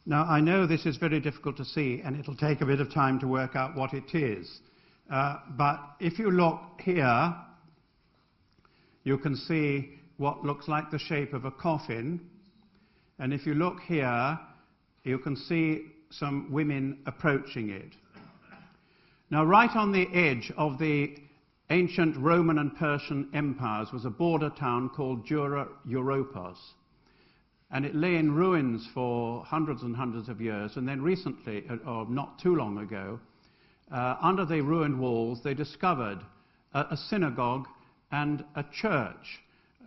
Now, I know this is very difficult to see, and it'll take a bit of time to work out what it is. But if you look here, you can see what looks like the shape of a coffin. And if you look here, you can see some women approaching it. Now, right on the edge of the ancient Roman and Persian empires was a border town called Europos. And it lay in ruins for hundreds and hundreds of years. And then recently, or not too long ago, under the ruined walls, they discovered a synagogue and a church.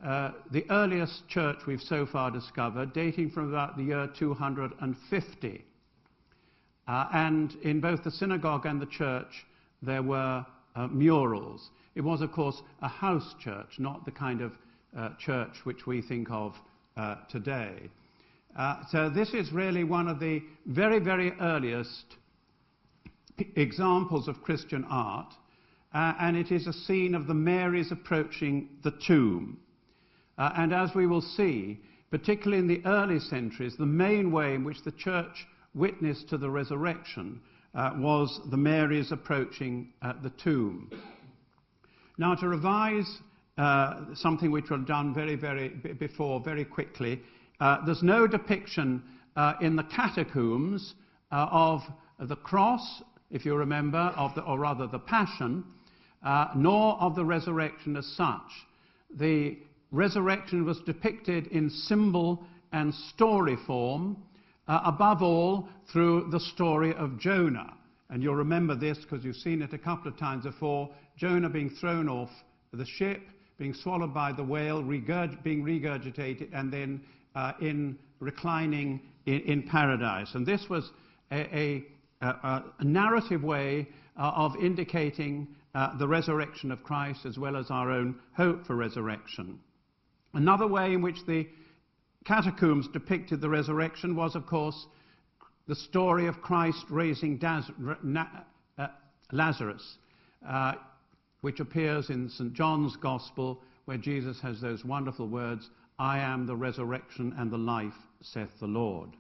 The earliest church we've so far discovered, dating from about the year 250. And in both the synagogue and the church, there were murals. It was, of course, a house church, not the kind of church which we think of today. So this is really one of the very, very earliest examples of Christian art, and it is a scene of the Marys approaching the tomb. And as we will see, particularly in the early centuries, the main way in which the church witnessed to the resurrection was the Marys approaching the tomb. Now, to revise something which was done very quickly, there's no depiction in the catacombs of the cross, if you remember, or rather the passion, nor of the resurrection as such. The resurrection was depicted in symbol and story form, above all through the story of Jonah. And you'll remember this because you've seen it a couple of times before. Jonah being thrown off the ship, being swallowed by the whale, being regurgitated, and then reclining in paradise. And this was a narrative way of indicating the resurrection of Christ as well as our own hope for resurrection. Another way in which the catacombs depicted the resurrection was, of course, the story of Christ raising Lazarus, which appears in St. John's Gospel, where Jesus has those wonderful words, "I am the resurrection and the life, saith the Lord."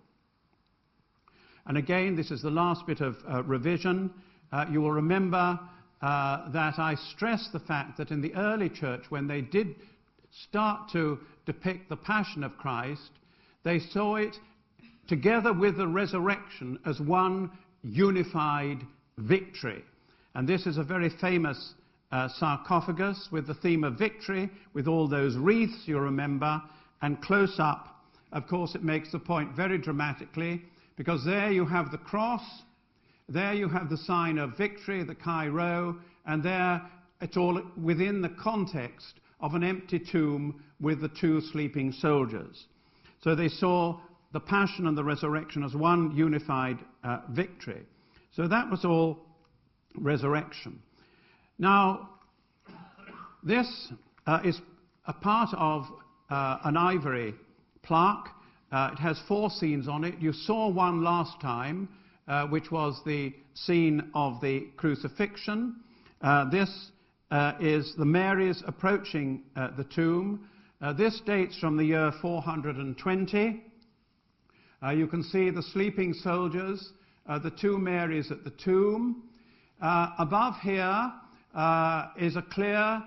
And again, this is the last bit of revision. You will remember that I stressed the fact that in the early church, when they did start to depict the passion of Christ, they saw it together with the resurrection as one unified victory. And this is a very famous sarcophagus with the theme of victory, with all those wreaths, you remember, and close up, of course, it makes the point very dramatically, because there you have the cross, there you have the sign of victory, the Chi Rho, and there it's all within the context of an empty tomb with the two sleeping soldiers. So they saw the passion and the resurrection as one unified victory. So that was all resurrection. Now, this is a part of an ivory plaque. It has 4 scenes on it. You saw one last time, which was the scene of the crucifixion. This is the Marys approaching the tomb. This dates from the year 420. You can see the sleeping soldiers, the 2 Marys at the tomb. Above here is a clear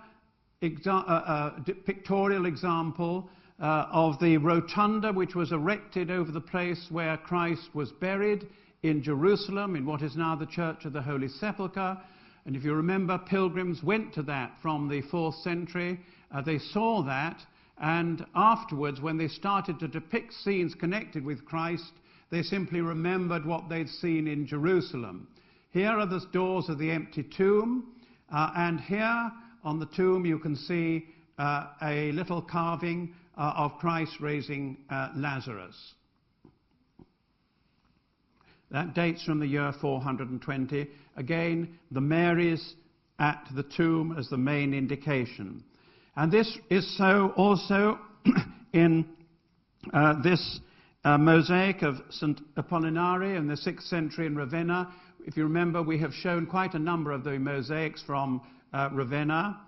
pictorial example of the rotunda which was erected over the place where Christ was buried in Jerusalem, in what is now the Church of the Holy Sepulchre. And if you remember, pilgrims went to that from the 4th century. They saw that, and afterwards, when they started to depict scenes connected with Christ, they simply remembered what they'd seen in Jerusalem. Here are the doors of the empty tomb, and here on the tomb you can see a little carving of Christ raising Lazarus. That dates from the year 420. Again, the Marys at the tomb as the main indication. And this is so also in this mosaic of St. Apollinare in the 6th century in Ravenna. If you remember, we have shown quite a number of the mosaics from Ravenna.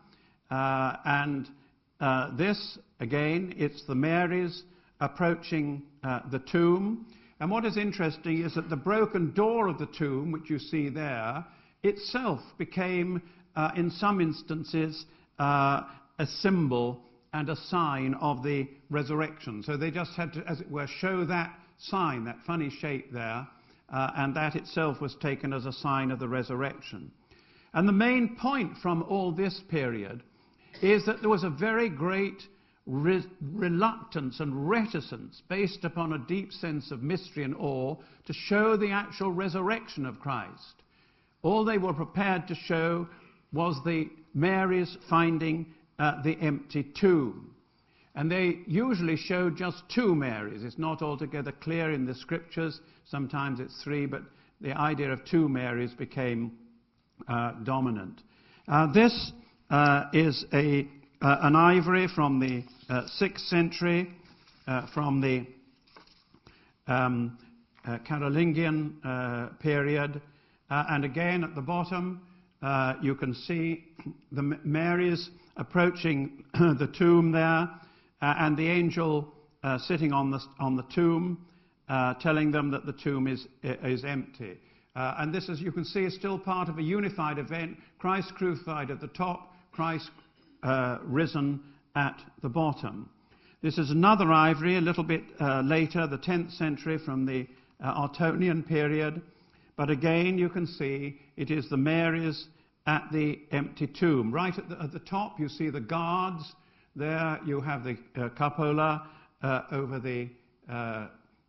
This, again, it's the Marys approaching the tomb. And what is interesting is that the broken door of the tomb, which you see there, itself became, in some instances, a symbol and a sign of the resurrection. So they just had to, as it were, show that sign, that funny shape there, and that itself was taken as a sign of the resurrection. And the main point from all this period is that there was a very great reluctance and reticence based upon a deep sense of mystery and awe to show the actual resurrection of Christ. All they were prepared to show was the Mary's finding the empty tomb. And they usually showed just two Marys. It's not altogether clear in the scriptures. Sometimes it's three, but the idea of two Marys became dominant. This is an ivory from the 6th century, from the Carolingian period. And again, at the bottom, you can see the Marys approaching the tomb there, and the angel sitting on the tomb, telling them that the tomb is empty. And this, as you can see, is still part of a unified event. Christ crucified at the top, Christ risen at the bottom. This is another ivory, a little bit later, the 10th century, from the Artonian period. But again, you can see it is the Marys at the empty tomb. Right at the top, you see the guards. There you have the cupola over the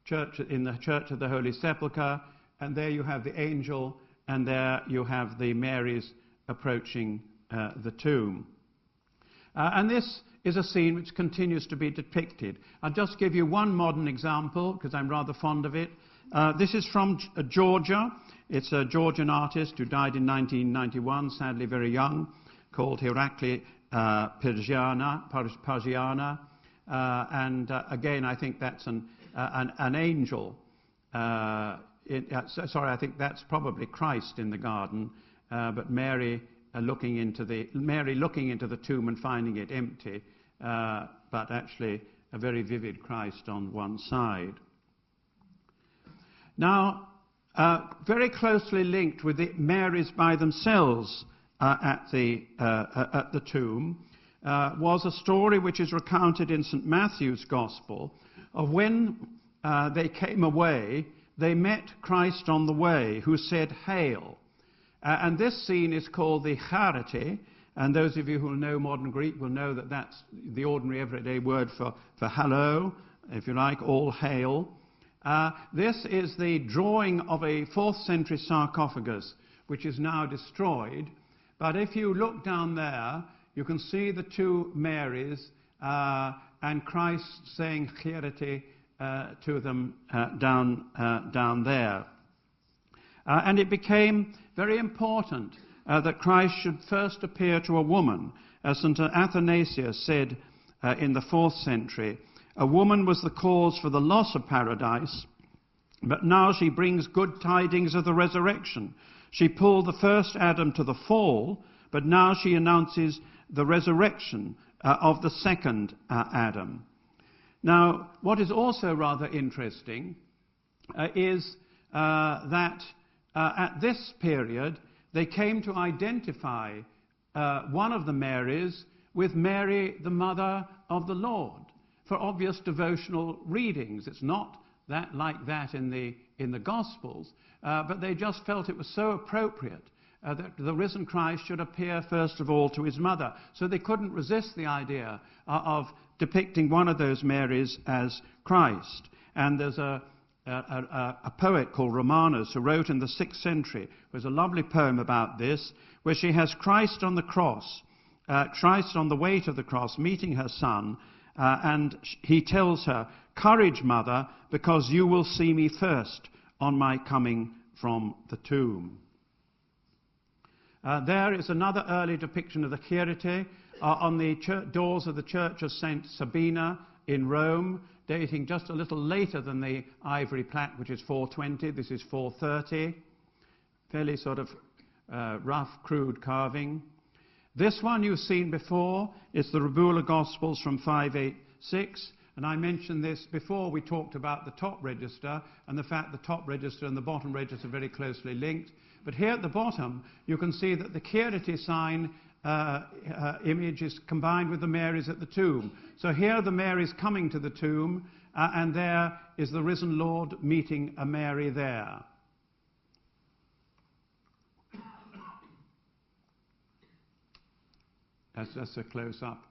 church, in the Church of the Holy Sepulchre. And there you have the angel, and there you have the Marys approaching the tomb. And this is a scene which continues to be depicted. I'll just give you one modern example, because I'm rather fond of it. This is from Georgia. It's a Georgian artist who died in 1991, sadly very young, called Herati Persiana. And again, I think that's an angel. Sorry, I think that's probably Christ in the garden, but Mary looking into the tomb and finding it empty, but actually a very vivid Christ on one side. Now, very closely linked with the Marys by themselves at the tomb was a story which is recounted in St. Matthew's Gospel of when they came away. They met Christ on the way, who said, "Hail." And this scene is called the Herati, and those of you who know modern Greek will know that that's the ordinary everyday word for hello, if you like, all hail. This is the drawing of a 4th century sarcophagus, which is now destroyed. But if you look down there, you can see the two Marys and Christ saying Herati to them down there. And it became very important that Christ should first appear to a woman. As St. Athanasius said in the 4th century, a woman was the cause for the loss of paradise, but now she brings good tidings of the resurrection. She pulled the first Adam to the fall, but now she announces the resurrection of the second Adam. Now, what is also rather interesting is that at this period they came to identify one of the Marys with Mary, the mother of the Lord, for obvious devotional readings. It's not that like that in the Gospels, but they just felt it was so appropriate that the risen Christ should appear first of all to his mother. So they couldn't resist the idea of depicting one of those Marys as Christ. And there's a poet called Romanus who wrote in the 6th century. There's a lovely poem about this, where she has Christ on the cross, Christ on the way to the cross, meeting her son, and he tells her, "Courage, mother, because you will see me first on my coming from the tomb." There is another early depiction of the Herati on the doors of the Church of St. Sabina in Rome, dating just a little later than the ivory plaque, which is 420. This is 430. Fairly sort of rough, crude carving. This one you've seen before. It's the Rabula Gospels from 586. And I mentioned this before. We talked about the top register and the fact the top register and the bottom register are very closely linked. But here at the bottom, you can see that the Herati sign image is combined with the Marys at the tomb. So here the Marys coming to the tomb, and there is the risen Lord meeting a Mary there. That's just a close-up.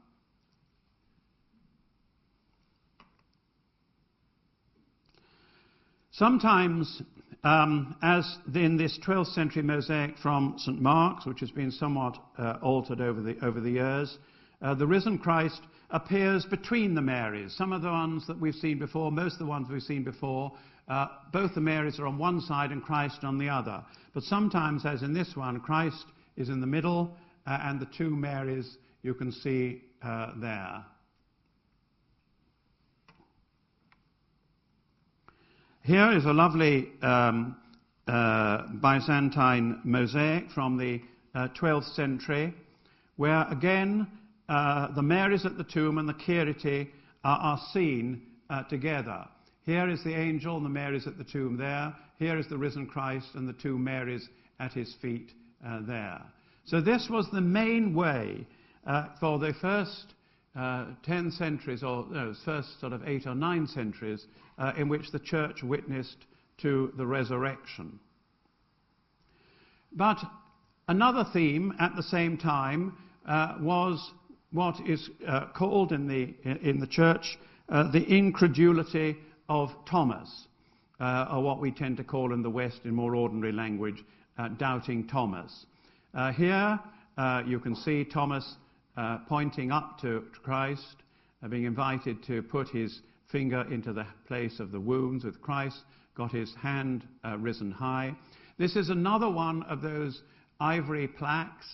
Sometimes, as in this 12th century mosaic from St. Mark's, which has been somewhat altered over the years, the risen Christ appears between the Marys. Some of the ones that we've seen before, most of the ones we've seen before, both the Marys are on one side and Christ on the other. But sometimes, as in this one, Christ is in the middle, and the two Marys you can see there. Here is a lovely Byzantine mosaic from the 12th century, where again the Marys at the tomb and the Herati are seen together. Here is the angel and the Marys at the tomb there. Here is the risen Christ and the two Marys at his feet there. So this was the main way for the first 10 centuries, or no, first sort of 8 or 9 centuries, in which the church witnessed to the resurrection. But another theme at the same time was what is called in the church the incredulity of Thomas, or what we tend to call in the West, in more ordinary language, doubting Thomas. Here you can see Thomas pointing up to Christ, being invited to put his finger into the place of the wounds with Christ, got his hand risen high. This is another one of those ivory plaques,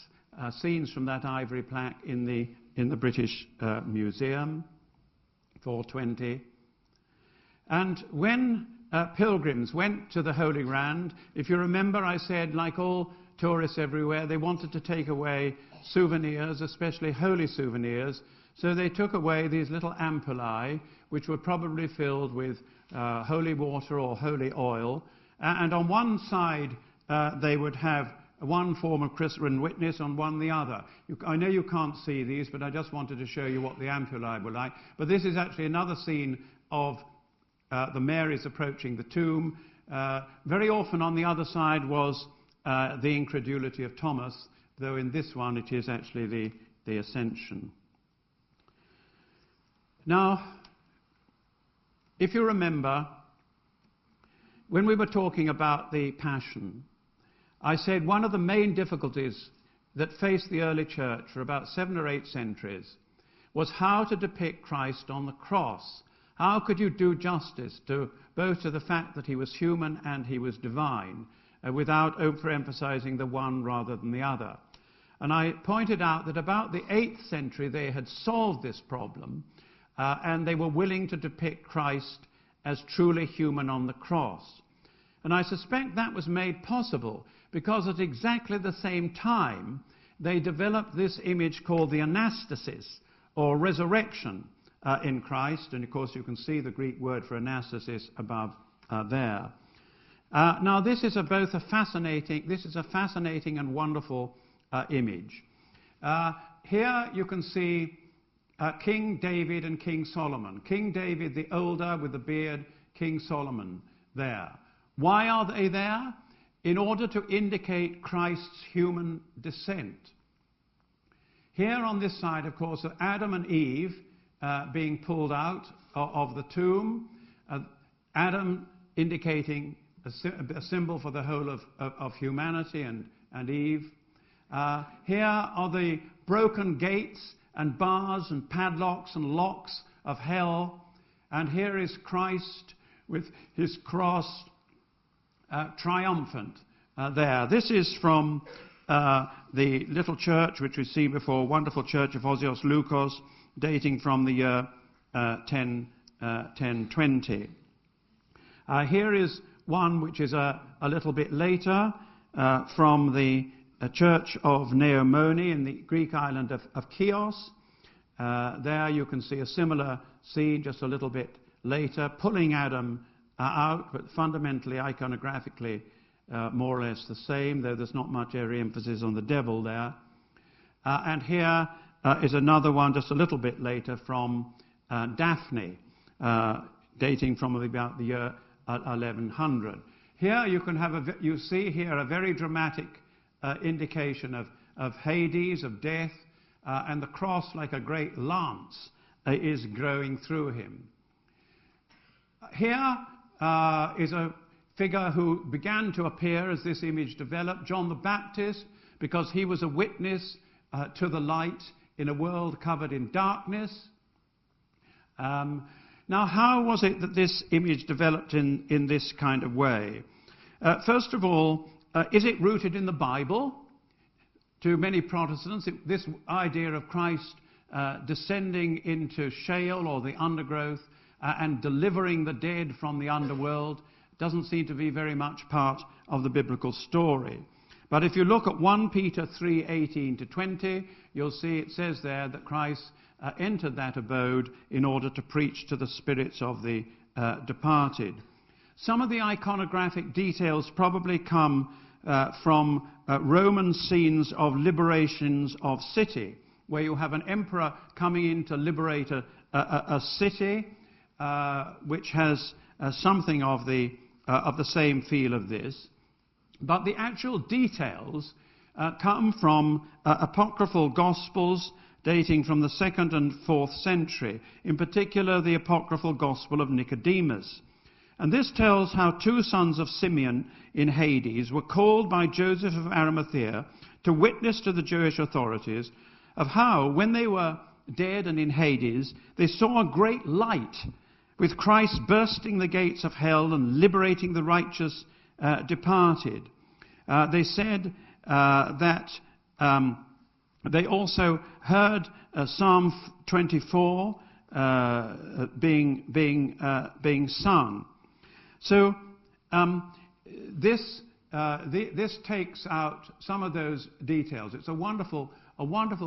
scenes from that ivory plaque in the British Museum, 420. And when pilgrims went to the Holy Land, if you remember, I said, like all tourists everywhere, they wanted to take away souvenirs, especially holy souvenirs, so they took away these little ampullae, which were probably filled with holy water or holy oil, and on one side they would have one form of Christian witness, on one the other. I know you can't see these, but I just wanted to show you what the ampullae were like. But this is actually another scene of the Marys approaching the tomb. Very often on the other side was the incredulity of Thomas, though in this one it is actually the Ascension. Now, if you remember, when we were talking about the Passion, I said one of the main difficulties that faced the early church for about 7 or 8 centuries was how to depict Christ on the cross. How could you do justice to both to the fact that he was human and he was divine, without overemphasizing the one rather than the other? And I pointed out that about the 8th century they had solved this problem, and they were willing to depict Christ as truly human on the cross. And I suspect that was made possible because at exactly the same time they developed this image called the anastasis, or resurrection, in Christ. And of course you can see the Greek word for anastasis above there. Now this is a fascinating and wonderful image. Here you can see King David and King Solomon. King David the older with the beard, King Solomon there. Why are they there? In order to indicate Christ's human descent. Here on this side, of course, are Adam and Eve being pulled out of the tomb. Adam indicating a symbol for the whole of humanity, and Eve. Here are the broken gates and bars and padlocks and locks of hell. And here is Christ with his cross triumphant there. This is from the little church which we've seen before, wonderful church of Osios Lukos, dating from the year 1020. Here is one which is a little bit later, from the church of Neomone in the Greek island of Chios. There you can see a similar scene just a little bit later, pulling Adam out, but fundamentally, iconographically, more or less the same, though there's not much area emphasis on the devil there. And here is another one just a little bit later from Daphne, dating from about the year 1100. Here you can have you see here a very dramatic indication of Hades, of death, and the cross, like a great lance, is growing through him. Here is a figure who began to appear as this image developed, John the Baptist, because he was a witness to the light in a world covered in darkness. Now, how was it that this image developed in this kind of way? First of all, is it rooted in the Bible? To many Protestants, this idea of Christ descending into Sheol, or the undergrowth, and delivering the dead from the underworld doesn't seem to be very much part of the biblical story. But if you look at 1 Peter 3:18-20, you'll see it says there that Christ entered that abode in order to preach to the spirits of the departed. Some of the iconographic details probably come from Roman scenes of liberations of city, where you have an emperor coming in to liberate a city, which has something of the same feel of this. But the actual details come from apocryphal Gospels dating from the 2nd and 4th century, in particular the apocryphal Gospel of Nicodemus. And this tells how 2 sons of Simeon in Hades were called by Joseph of Arimathea to witness to the Jewish authorities of how, when they were dead and in Hades, they saw a great light, with Christ bursting the gates of hell and liberating the righteous departed. They said that they also heard Psalm 24 being sung. So this takes out some of those details. It's a wonderful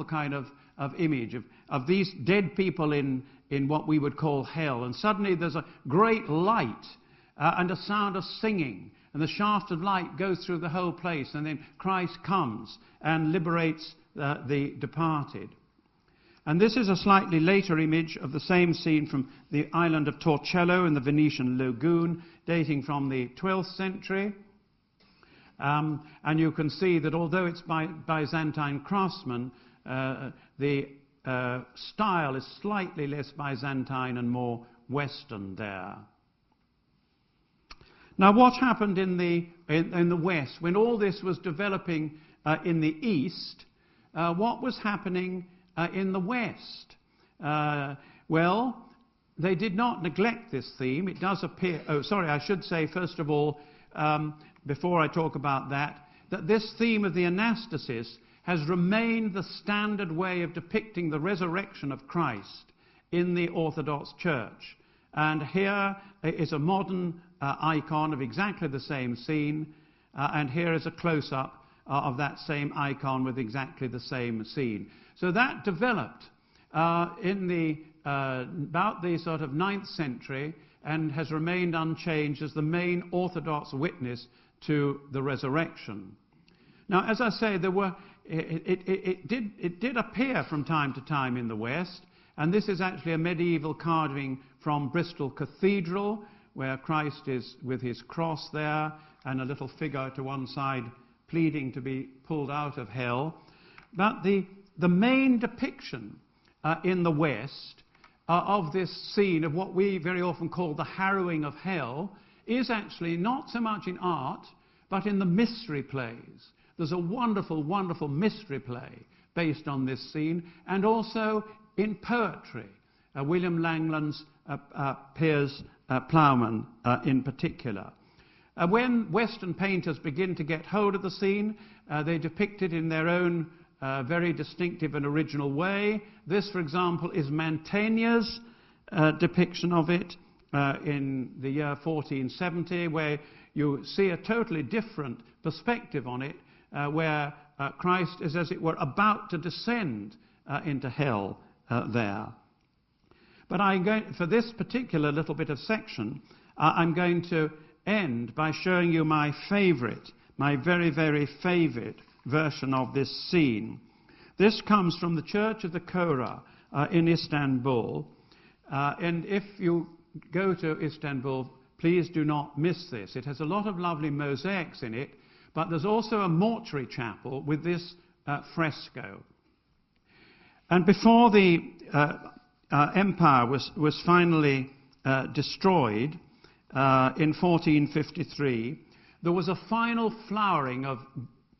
kind of image of these dead people in what we would call hell. And suddenly there's a great light and a sound of singing. And the shaft of light goes through the whole place. And then Christ comes and liberates the departed. And this is a slightly later image of the same scene from the island of Torcello in the Venetian lagoon, dating from the 12th century. And you can see that although it's by Byzantine craftsmen, the style is slightly less Byzantine and more Western there. Now, what happened in the West when all this was developing in the East? What was happening in the West? Well, they did not neglect this theme. It does appear... Oh, sorry, I should say, first of all, before I talk about that this theme of the anastasis has remained the standard way of depicting the resurrection of Christ in the Orthodox Church. And here is a modern icon of exactly the same scene, and here is a close-up of that same icon with exactly the same scene. So that developed in the about the sort of 9th century and has remained unchanged as the main Orthodox witness to the resurrection. Now, as I say, it did appear from time to time in the West, and this is actually a medieval carving from Bristol Cathedral, where Christ is with his cross there and a little figure to one side pleading to be pulled out of hell. But the main depiction in the West of this scene of what we very often call the harrowing of hell is actually not so much in art, but in the mystery plays. There's a wonderful, wonderful mystery play based on this scene, and also in poetry. William Langland's Piers Plowman in particular. When Western painters begin to get hold of the scene, they depict it in their own very distinctive and original way. This, for example, is Mantegna's depiction of it in the year 1470, where you see a totally different perspective on it, where Christ is, as it were, about to descend into hell there. But for this particular little bit of section, I'm going to end by showing you my favourite, my very, very favourite version of this scene. This comes from the Church of the Chora in Istanbul. And if you go to Istanbul, please do not miss this. It has a lot of lovely mosaics in it, but there's also a mortuary chapel with this fresco. And before the empire was finally destroyed in 1453, there was a final flowering of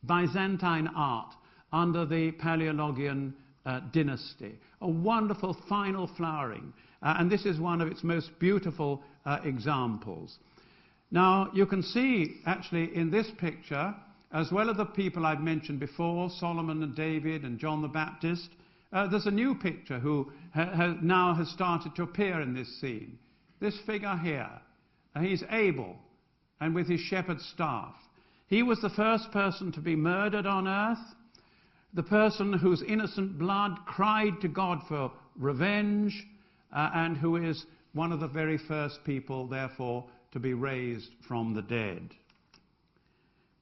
Byzantine art under the Paleologian dynasty. A wonderful final flowering. And this is one of its most beautiful examples. Now, you can see, actually, in this picture, as well as the people I've mentioned before, Solomon and David and John the Baptist, there's a new picture who now has started to appear in this scene. This figure here, he's Abel, and with his shepherd's staff. He was the first person to be murdered on earth, the person whose innocent blood cried to God for revenge, and who is one of the very first people, therefore, to be raised from the dead.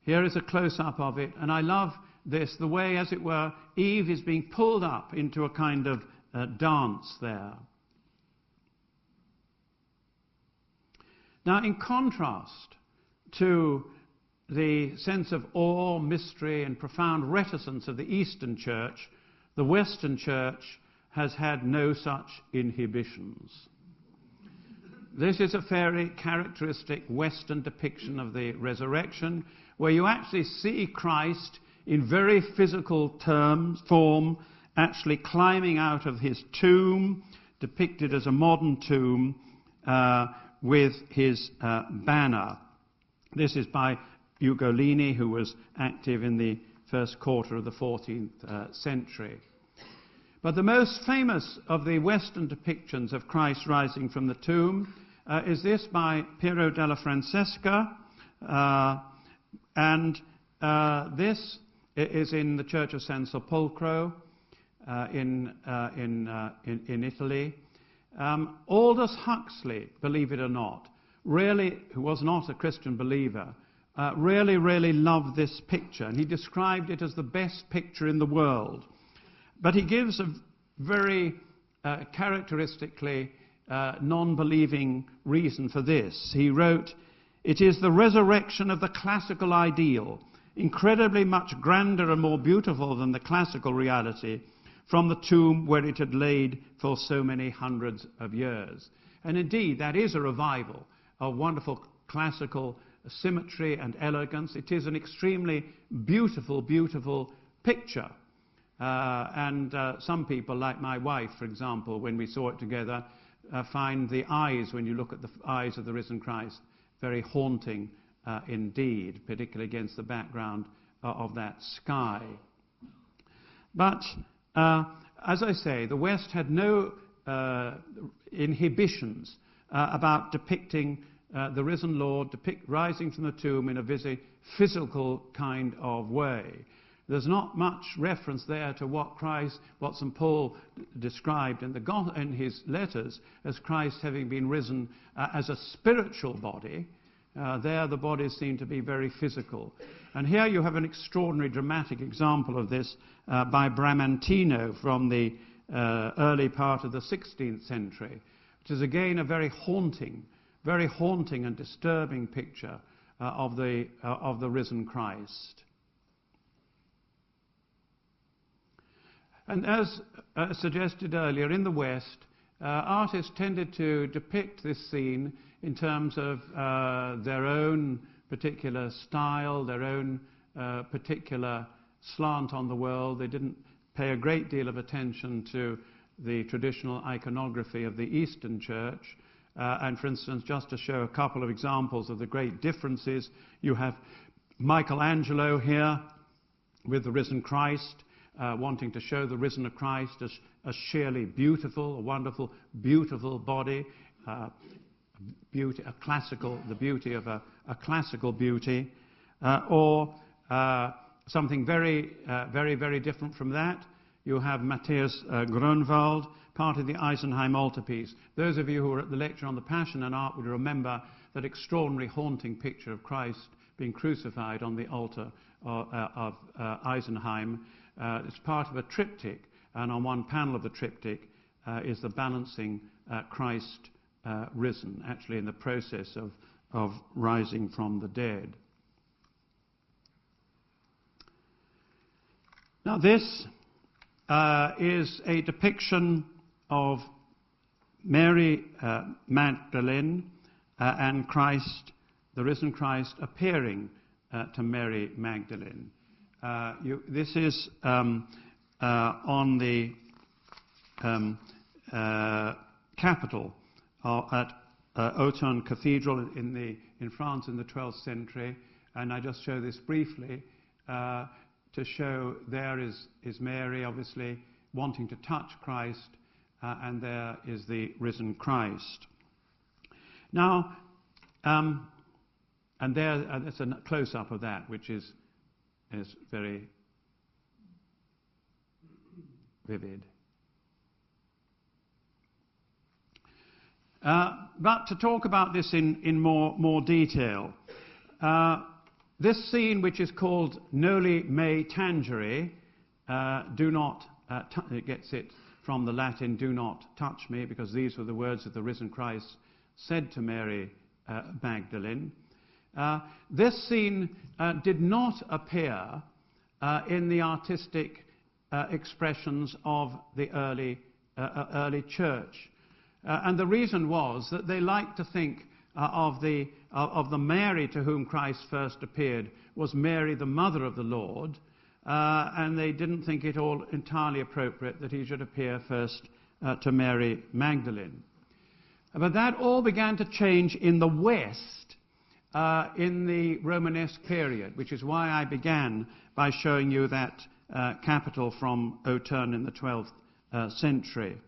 Here is a close-up of it, and I love this, the way, as it were, Eve is being pulled up into a kind of dance there. Now, in contrast to the sense of awe, mystery, and profound reticence of the Eastern Church, the Western Church has had no such inhibitions. This is a very characteristic Western depiction of the resurrection, where you actually see Christ in very physical form, actually climbing out of his tomb, depicted as a modern tomb, with his banner. This is by Ugolini, who was active in the first quarter of the 14th century. But the most famous of the Western depictions of Christ rising from the tomb is this by Piero della Francesca, and this is in the Church of San Sepolcro in Italy. Aldous Huxley, believe it or not, really, who was not a Christian believer, really loved this picture, and he described it as the best picture in the world. But he gives a very characteristically non-believing reason for this. He wrote, "It is the resurrection of the classical ideal, incredibly much grander and more beautiful than the classical reality, from the tomb where it had laid for so many hundreds of years." And indeed, that is a revival of wonderful classical symmetry and elegance. It is an extremely beautiful, beautiful picture. And some people, like my wife, for example, when we saw it together, find the eyes, when you look at the eyes of the risen Christ, very haunting indeed, particularly against the background of that sky. But, as I say, the West had no inhibitions about depicting the risen Lord rising from the tomb in a very physical kind of way. There's not much reference there to what St. Paul described in his letters as Christ having been risen as a spiritual body. There the bodies seem to be very physical. And here you have an extraordinary dramatic example of this by Bramantino from the early part of the 16th century, which is again a very haunting and disturbing picture of the risen Christ. And as suggested earlier, in the West, artists tended to depict this scene in terms of their own particular style, their own particular slant on the world. They didn't pay a great deal of attention to the traditional iconography of the Eastern Church. And for instance, just to show a couple of examples of the great differences, you have Michelangelo here with the risen Christ, wanting to show the risen of Christ as sheerly beautiful, a wonderful, beautiful body, the beauty of a classical beauty, or something very different from that. You have Matthias Grunwald, part of the Isenheim Altarpiece. Those of you who were at the lecture on the Passion and Art would remember that extraordinary haunting picture of Christ being crucified on the altar of Isenheim. It's part of a triptych, and on one panel of the triptych is the balancing Christ risen, actually in the process of rising from the dead. Now this is a depiction of Mary Magdalene and Christ, the risen Christ, appearing to Mary Magdalene. This is on the capital at Autun Cathedral in France in the 12th century, and I just show this briefly to show there is Mary, obviously wanting to touch Christ, and there is the risen Christ. Now, and there's a close-up of that, which is very vivid. But to talk about this in more detail, this scene, which is called Noli me tangere, do not, it gets it from the Latin, do not touch me, because these were the words that the risen Christ said to Mary Magdalene. This scene did not appear in the artistic expressions of the early church. And the reason was that they liked to think of the Mary to whom Christ first appeared was Mary, the mother of the Lord, and they didn't think it all entirely appropriate that he should appear first to Mary Magdalene. But that all began to change in the West in the Romanesque period, which is why I began by showing you that capital from Autun in the 12th century.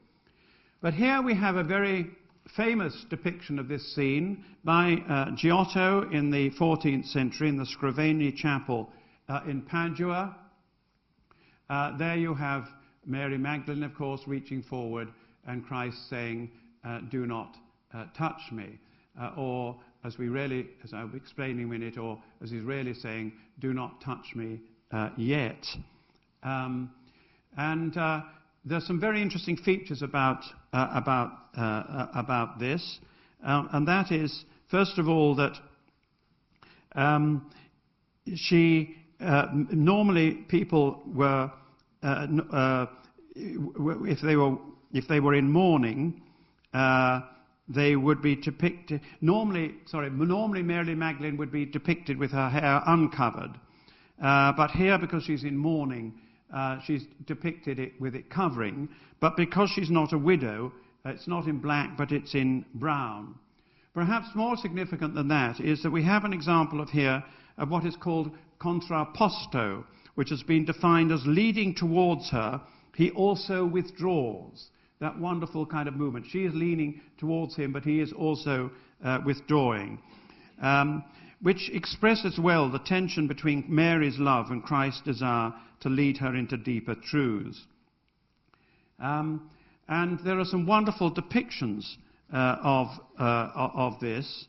But here we have a very famous depiction of this scene by Giotto in the 14th century in the Scrivani Chapel in Padua. There you have Mary Magdalene, of course, reaching forward, and Christ saying, do not touch me. Or, as I'll be explaining in a minute, or as he's really saying, do not touch me yet. There's some very interesting features about this, and that is, first of all, that she normally people were if they were in mourning, they would be depicted. Normally Mary Magdalene would be depicted with her hair uncovered, but here, because she's in mourning, she's depicted it with it covering, but because she's not a widow, it's not in black, but it's in brown. Perhaps more significant than that is that we have an example here of what is called Contrapposto, which has been defined as leading towards her, he also withdraws. That wonderful kind of movement. She is leaning towards him, but he is also withdrawing. Which expresses well the tension between Mary's love and Christ's desire to lead her into deeper truths. And there are some wonderful depictions of this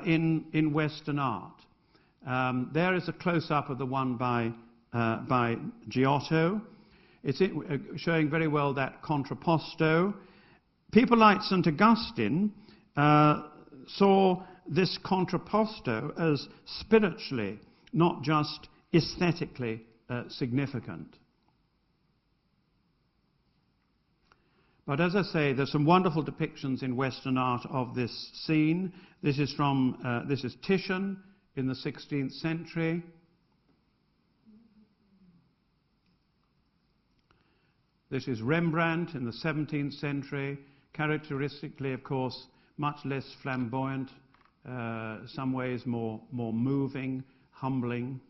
in Western art. There is a close-up of the one by Giotto. It's showing very well that Contrapposto. People like St. Augustine saw this Contrapposto as spiritually, not just aesthetically significant. But as I say, there's some wonderful depictions in Western art of this scene. This is Titian in the 16th century. This is Rembrandt in the 17th century, characteristically, of course, much less flamboyant, some ways more moving, humbling.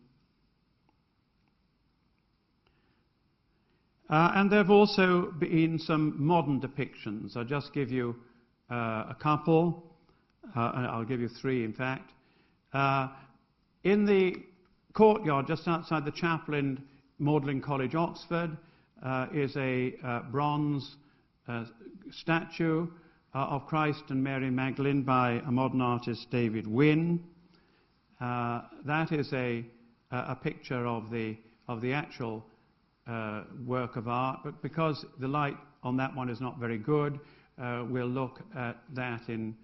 And there have also been some modern depictions. I'll just give you a couple. I'll give you three, in fact. In the courtyard just outside the chapel in Magdalene College, Oxford, is a bronze statue of Christ and Mary Magdalene by a modern artist, David Wynne. That is a picture of the actual work of art, but because the light on that one is not very good, we'll look at that in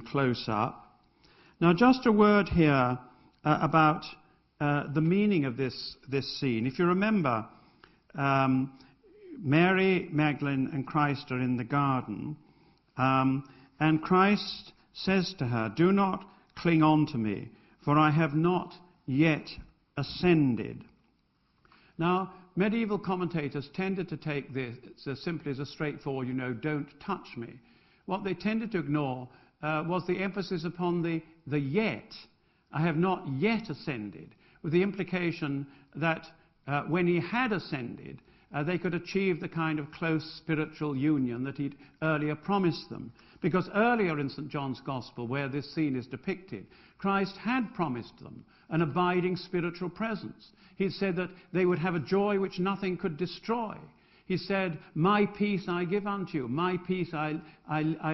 close-up. Now, just a word here about the meaning of this scene. If you remember, Mary Magdalene and Christ are in the garden, and Christ says to her, "Do not cling on to me, for I have not yet ascended." Now, medieval commentators tended to take this as simply as a straightforward, don't touch me. What they tended to ignore was the emphasis upon the yet. I have not yet ascended, with the implication that when he had ascended, they could achieve the kind of close spiritual union that he'd earlier promised them. Because earlier in St. John's Gospel, where this scene is depicted, Christ had promised them an abiding spiritual presence. He said that they would have a joy which nothing could destroy. He said, "My peace I give unto you, my peace I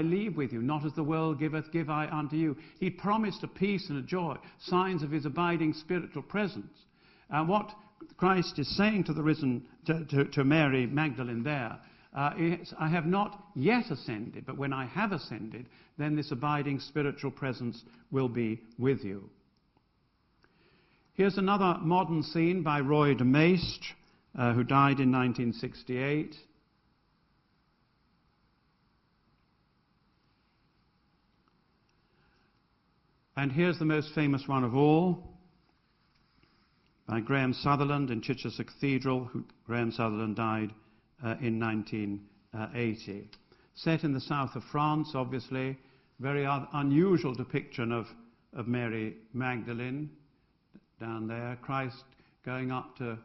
leave with you, not as the world giveth, give I unto you." He promised a peace and a joy, signs of his abiding spiritual presence. And what Christ is saying to the risen, to Mary Magdalene there, is, "I have not yet ascended, but when I have ascended, then this abiding spiritual presence will be with you." Here's another modern scene by Roy de Maistre, who died in 1968. And here's the most famous one of all, by Graham Sutherland in Chichester Cathedral. Graham Sutherland died in 1980. Set in the south of France, obviously, very unusual depiction of Mary Magdalene down there. Christ going up to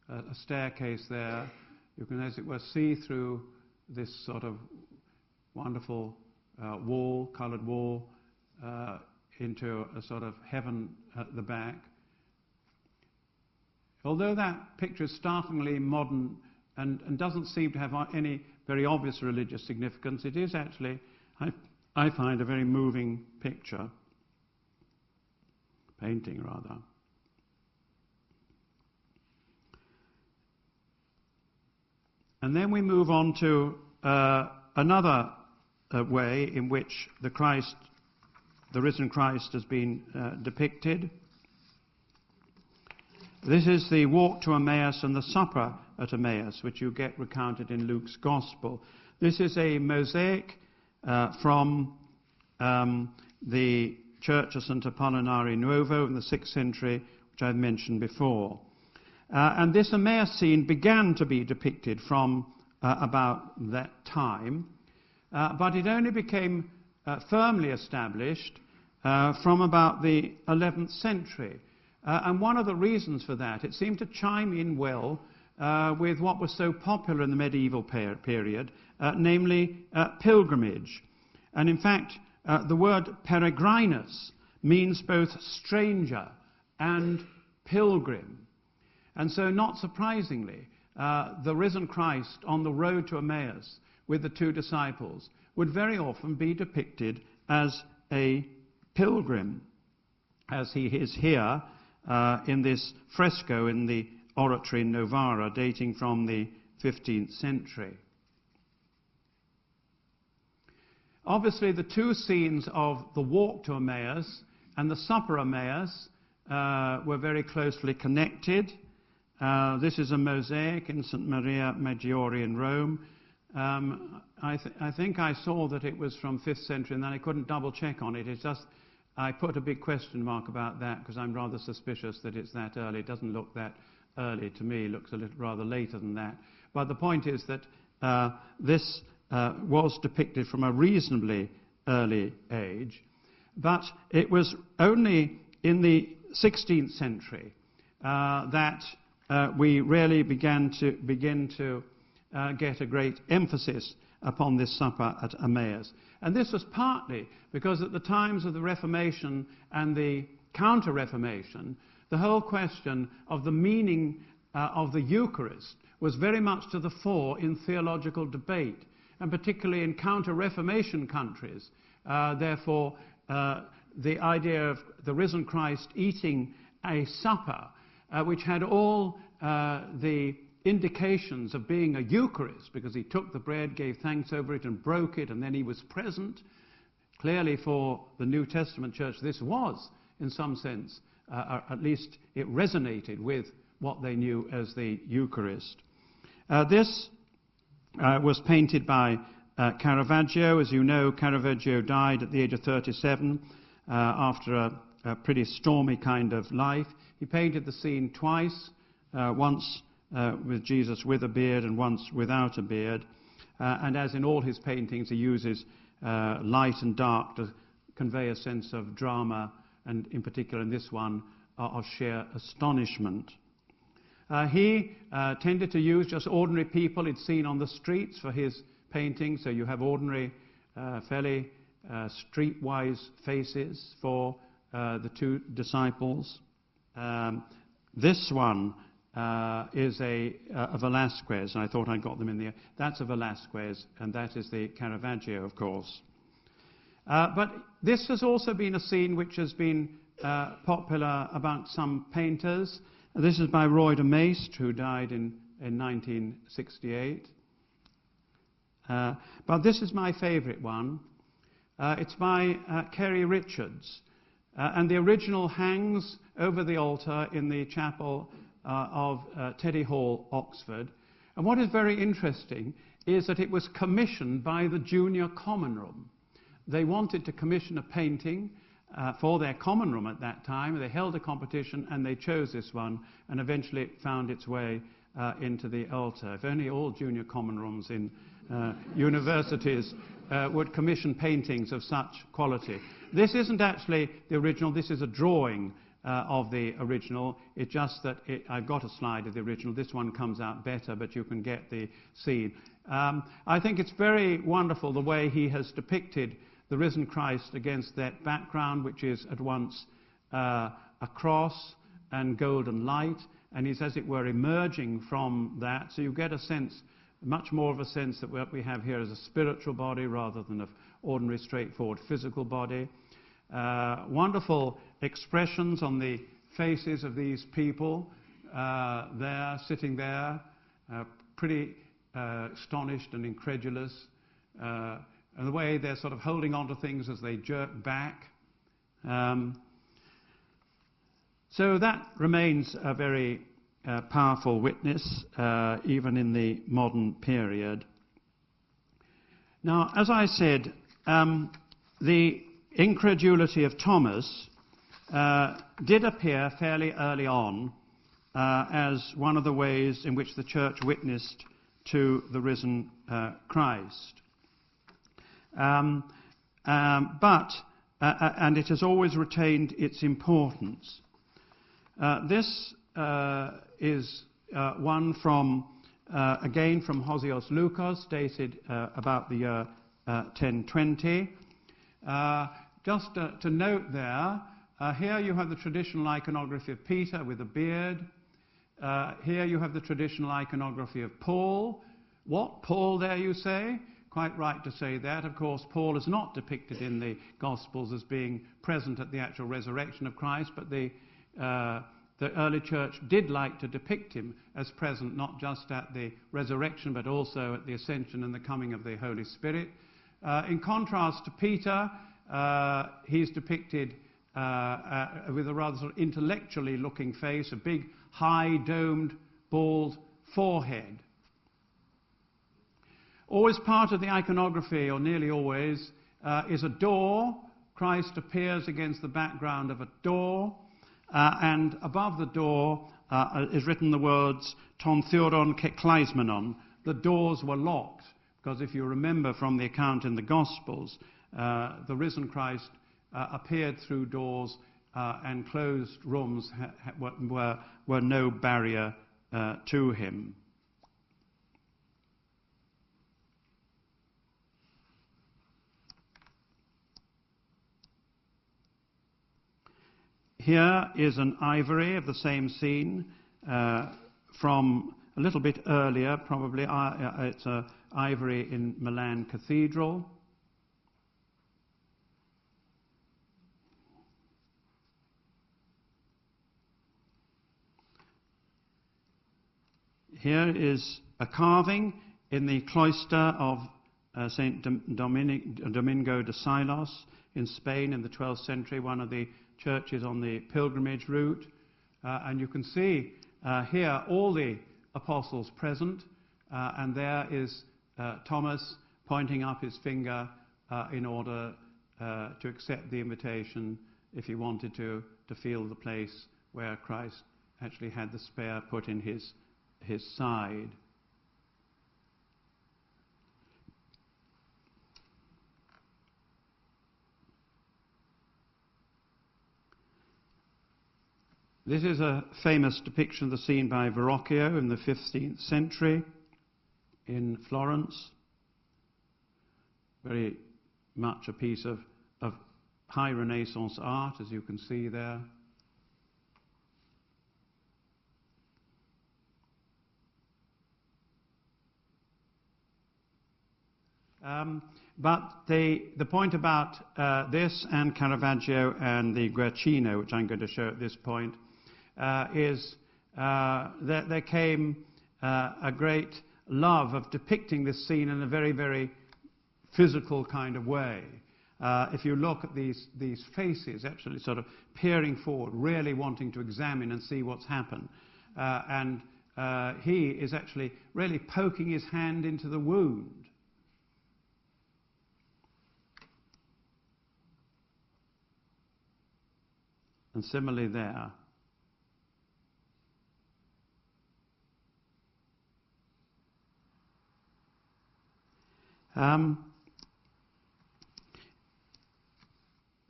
a staircase there. You can, as it were, see through this sort of wonderful wall, coloured wall, into a sort of heaven at the back. Although that picture is startlingly modern and doesn't seem to have any very obvious religious significance, it is actually, I find, a very moving picture. Painting, rather. And then we move on to another way in which the risen Christ has been depicted. This is the walk to Emmaus and the supper at Emmaus, which you get recounted in Luke's Gospel. This is a mosaic from the Church of St. Apollinare Nuovo in the 6th century, which I've mentioned before. And this Emmaus scene began to be depicted from about that time, but it only became firmly established from about the 11th century. And one of the reasons for that, it seemed to chime in well with what was so popular in the medieval period, namely pilgrimage. And in fact, the word peregrinus means both stranger and pilgrim. And so, not surprisingly, the risen Christ on the road to Emmaus with the two disciples would very often be depicted as a pilgrim, as he is here in this fresco in the oratory in Novara, dating from the 15th century. Obviously, the two scenes of the walk to Emmaus and the supper Emmaus were very closely connected. This is a mosaic in St. Maria Maggiore in Rome. I think I saw that it was from 5th century, and then I couldn't double check on it. It's just, I put a big question mark about that because I'm rather suspicious that it's that early. It doesn't look that early to me. It looks a little rather later than that. But the point is that this was depicted from a reasonably early age. But it was only in the 16th century that we really begin to get a great emphasis upon this supper at Emmaus. And this was partly because at the times of the Reformation and the Counter-Reformation, the whole question of the meaning of the Eucharist was very much to the fore in theological debate, and particularly in counter-Reformation countries. Therefore, the idea of the risen Christ eating a supper, which had all the indications of being a Eucharist, because he took the bread, gave thanks over it, and broke it, and then he was present. Clearly, for the New Testament church, this was, in some sense, at least it resonated with what they knew as the Eucharist. This was painted by Caravaggio. As you know, Caravaggio died at the age of 37 after a pretty stormy kind of life. He painted the scene twice, once with Jesus with a beard and once without a beard. And as in all his paintings, he uses light and dark to convey a sense of drama, and in particular in this one, of sheer astonishment. He tended to use just ordinary people he'd seen on the streets for his paintings, so you have ordinary, fairly streetwise faces for the two disciples. This one is a Velázquez. I thought I got them in there. That's a Velázquez, and that is the Caravaggio, of course. But this has also been a scene which has been popular about some painters. This is by Roy de Maistre, who died in 1968. But this is my favourite one. It's by Kerry Richards. And the original hangs over the altar in the chapel of Teddy Hall, Oxford. And what is very interesting is that it was commissioned by the Junior Common Room. They wanted to commission a painting for their common room at that time. They held a competition and they chose this one, and eventually it found its way into the altar. If only all junior common rooms in universities would commission paintings of such quality. This isn't actually the original, this is a drawing of the original. It's just that I've got a slide of the original. This one comes out better, but you can get the scene. I think it's very wonderful the way he has depicted the risen Christ against that background, which is at once a cross and golden light, and he's, as it were, emerging from that. So you get a sense, much more of a sense, that what we have here is a spiritual body rather than an ordinary, straightforward physical body. Wonderful expressions on the faces of these people there, sitting there, pretty astonished and incredulous. And the way they're sort of holding on to things as they jerk back. So that remains a very powerful witness, even in the modern period. Now, as I said, the incredulity of Thomas did appear fairly early on as one of the ways in which the church witnessed to the risen Christ. And it has always retained its importance. This is one from, again from Hosios Lukos, dated about the year 1020. Just to note there, here you have the traditional iconography of Peter with a beard. Here you have the traditional iconography of Paul. What Paul there, you say? Quite right to say that. Of course, Paul is not depicted in the Gospels as being present at the actual resurrection of Christ, but the early church did like to depict him as present, not just at the resurrection, but also at the ascension and the coming of the Holy Spirit. In contrast to Peter, he's depicted with a rather sort of intellectually looking face, a big, high, domed, bald forehead. Always part of the iconography, or nearly always, is a door. Christ appears against the background of a door, and above the door is written the words, ton theoron ke kleismenon. The doors were locked, because if you remember from the account in the Gospels, the risen Christ appeared through doors, and closed rooms were no barrier to him. Here is an ivory of the same scene from a little bit earlier, probably. It's ivory in Milan Cathedral. Here is a carving in the cloister of St. Domingo de Silos in Spain in the 12th century, one of the churches on the pilgrimage route. And you can see here all the apostles present, and there is Thomas pointing up his finger in order to accept the invitation, if he wanted to feel the place where Christ actually had the spear put in his side. This is a famous depiction of the scene by Verrocchio in the 15th century in Florence. Very much a piece of high Renaissance art, as you can see there. But the point about this and Caravaggio and the Guercino, which I'm going to show at this point, is that there came a great love of depicting this scene in a very, very physical kind of way. If you look at these faces, actually sort of peering forward, really wanting to examine and see what's happened. And he is actually really poking his hand into the wound. And similarly there.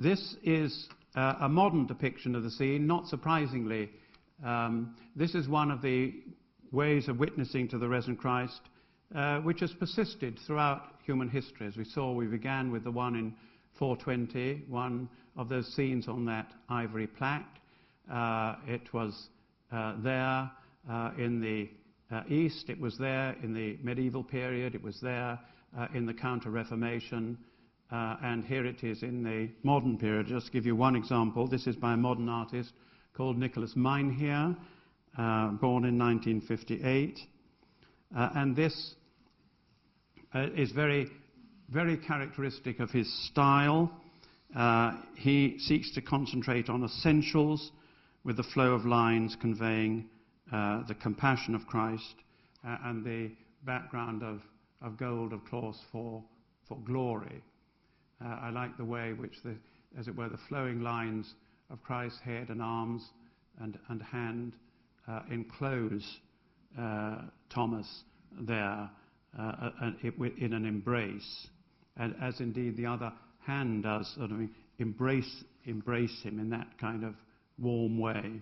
This is a modern depiction of the scene. Not surprisingly, this is one of the ways of witnessing to the risen Christ which has persisted throughout human history. As we saw, we began with the one in 420, one of those scenes on that ivory plaque. It was there in the East, it was there in the medieval period, it was there in the Counter-Reformation, and here it is in the modern period. Just to give you one example, this is by a modern artist called Nicholas Meinherr, born in 1958, and this is very, very characteristic of his style. He seeks to concentrate on essentials with the flow of lines conveying the compassion of Christ and the background of gold, of course, for glory. I like the way which, as it were, the flowing lines of Christ's head and arms and hand enclose Thomas there in an embrace, and as indeed the other hand does, sort of embrace him in that kind of warm way.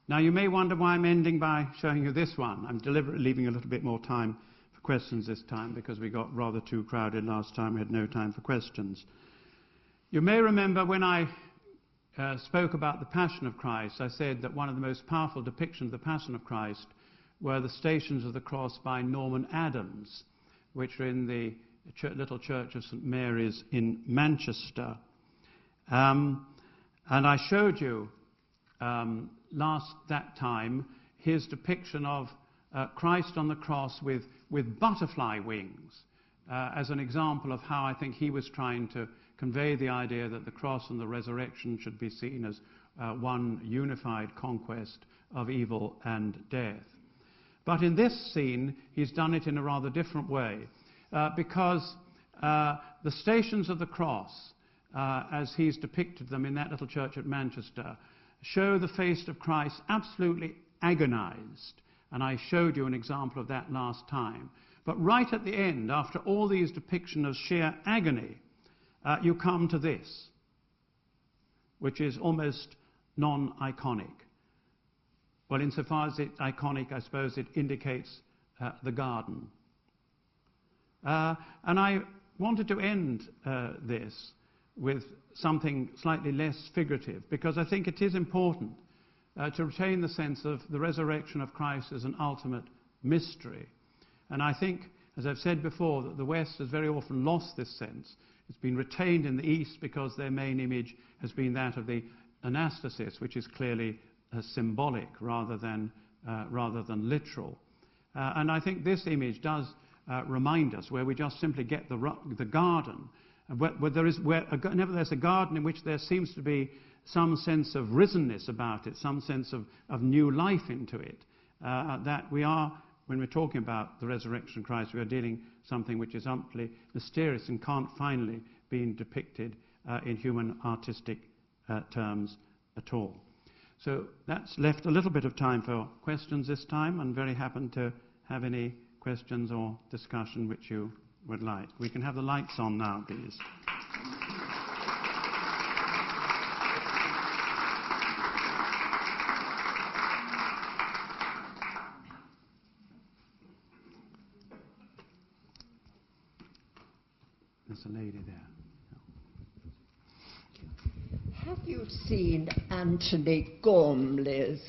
Now you may wonder why I'm ending by showing you this one. I'm deliberately leaving a little bit more time for questions this time because we got rather too crowded last time. We had no time for questions. You may remember when I spoke about the Passion of Christ, I said that one of the most powerful depictions of the Passion of Christ were the Stations of the Cross by Norman Adams, which are in the little church of St. Mary's in Manchester. And I showed you that time his depiction of Christ on the cross with butterfly wings as an example of how I think he was trying to convey the idea that the cross and the resurrection should be seen as one unified conquest of evil and death. But in this scene, he's done it in a rather different way, because the Stations of the Cross, as he's depicted them in that little church at Manchester, show the face of Christ absolutely agonized. And I showed you an example of that last time. But right at the end, after all these depictions of sheer agony, you come to this, which is almost non-iconic. Well, insofar as it's iconic, I suppose it indicates the garden. And I wanted to end this with something slightly less figurative, because I think it is important to retain the sense of the resurrection of Christ as an ultimate mystery. And I think, as I've said before, that the West has very often lost this sense. It's been retained in the East because their main image has been that of the anastasis, which is clearly symbolic rather than literal. And I think this image does remind us, where we just simply get the garden, whenever there's a garden in which there seems to be some sense of risenness about it, some sense of new life into it, that we are, when we're talking about the resurrection of Christ, we are dealing something which is amply mysterious and can't finally be depicted in human artistic terms at all. So that's left a little bit of time for questions this time. I'm very happy to have any questions or discussion which you would like. We can have the lights on now, please. There's a lady there. Have you seen Anthony Gormley's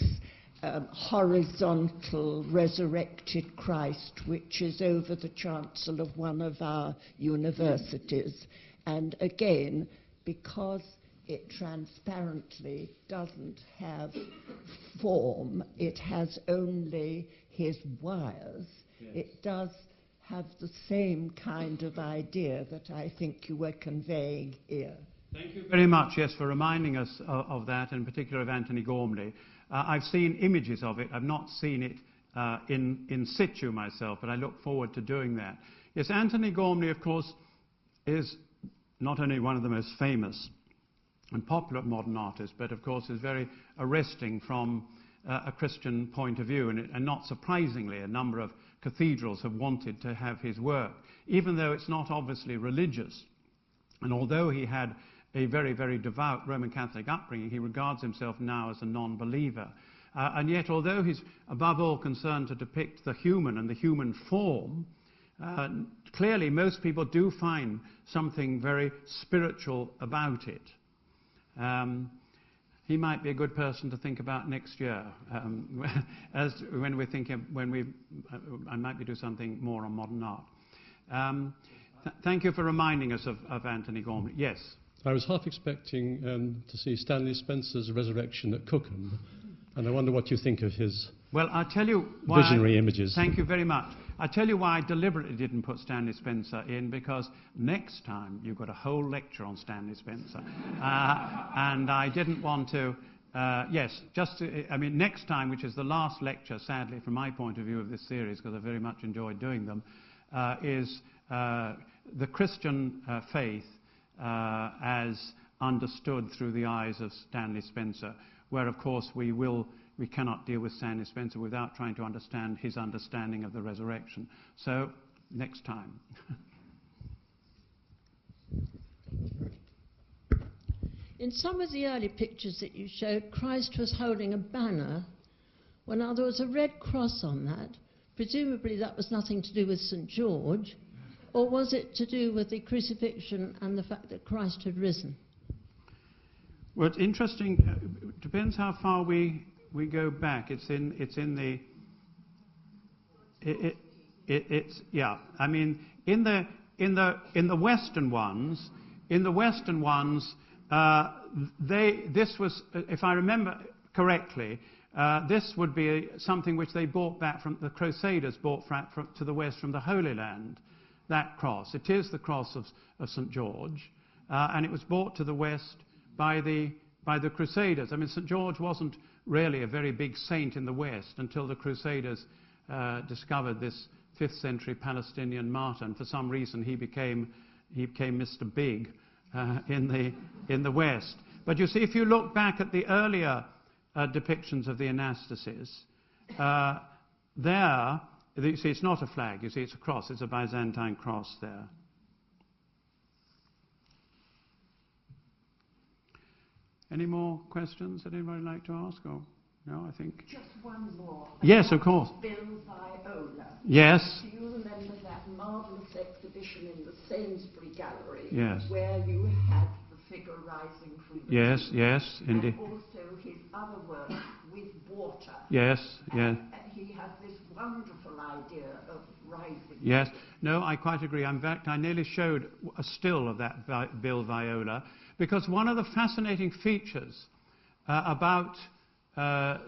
horizontal resurrected Christ, which is over the chancel of one of our universities? And again, because it transparently doesn't have form, it has only his wires, yes. It does have the same kind of idea that I think you were conveying here. Thank you very much, yes, for reminding us of that, in particular of Anthony Gormley. I've seen images of it. I've not seen it in situ myself, but I look forward to doing that. Yes, Anthony Gormley, of course, is not only one of the most famous and popular modern artists, but of course is very arresting from a Christian point of view, and not surprisingly, a number of cathedrals have wanted to have his work, even though it's not obviously religious. And although he had a very, very devout Roman Catholic upbringing, he regards himself now as a non-believer. And yet, although he's above all concerned to depict the human and the human form, clearly most people do find something very spiritual about it. He might be a good person to think about next year, as when we're thinking, I might be doing something more on modern art. Thank you for reminding us of Anthony Gormley. Yes? I was half expecting to see Stanley Spencer's resurrection at Cookham, and I wonder what you think of his I'll tell you why visionary images. Thank you very much. I'll tell you why I deliberately didn't put Stanley Spencer in, because next time you've got a whole lecture on Stanley Spencer. And I didn't want to, next time, which is the last lecture, sadly, from my point of view of this series, because I very much enjoyed doing them, is the Christian faith as understood through the eyes of Stanley Spencer, where, of course, we cannot deal with Stanley Spencer without trying to understand his understanding of the resurrection. So, next time. In some of the early pictures that you showed, Christ was holding a banner. Well, now, there was a red cross on that. Presumably that was nothing to do with St. George, or was it to do with the crucifixion and the fact that Christ had risen? Well, it's interesting. It depends how far we go back. It's in the Western ones. In the Western ones, this was, if I remember correctly, this would be something which they brought back from the Crusaders, brought to the West from the Holy Land. That cross. It is the cross of St. George, and it was brought to the West by the Crusaders. I mean, St. George wasn't really a very big saint in the West until the Crusaders discovered this 5th century Palestinian martyr, and for some reason he became Mr. Big in the West. But you see, if you look back at the earlier depictions of the anastasis, there, you see, it's not a flag. You see, it's a cross. It's a Byzantine cross there. Any more questions that anybody would like to ask? Or no, I think. Just one more. Yes, of course. Bill Viola. Yes. Do you remember that marvellous exhibition in the Sainsbury Gallery, Yes. where you had the figure rising from the Yes, tomb, yes, indeed. and also his other work with water. Yes, yes. And he has this wonderful idea of rising. Yes, no, I quite agree. In fact, I nearly showed a still of that Bill Viola, because one of the fascinating features about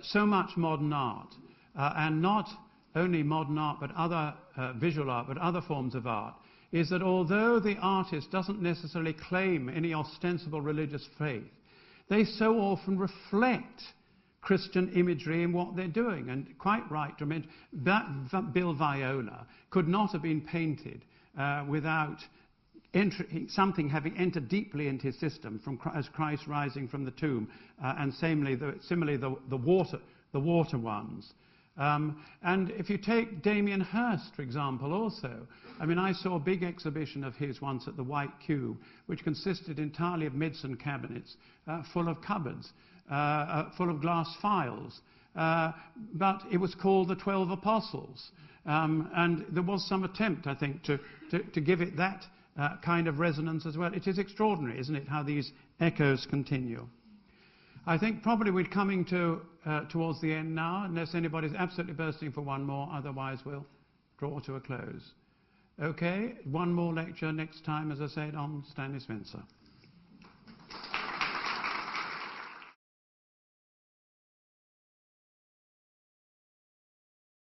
so much modern art, and not only modern art, but other visual art, but other forms of art, is that although the artist doesn't necessarily claim any ostensible religious faith, they so often reflect Christian imagery in what they're doing. And quite right to mention that Bill Viola could not have been painted without something having entered deeply into his system as Christ rising from the tomb, and similarly the water ones. And if you take Damien Hirst, for example, also, I mean, I saw a big exhibition of his once at the White Cube, which consisted entirely of medicine cabinets full of cupboards, full of glass files. But it was called the 12 Apostles. And there was some attempt, I think, to give it that kind of resonance as well. It is extraordinary, isn't it, how these echoes continue. I think probably we're coming towards the end now, unless anybody's absolutely bursting for one more, otherwise we'll draw to a close. Okay, one more lecture next time, as I said, on Stanley Spencer.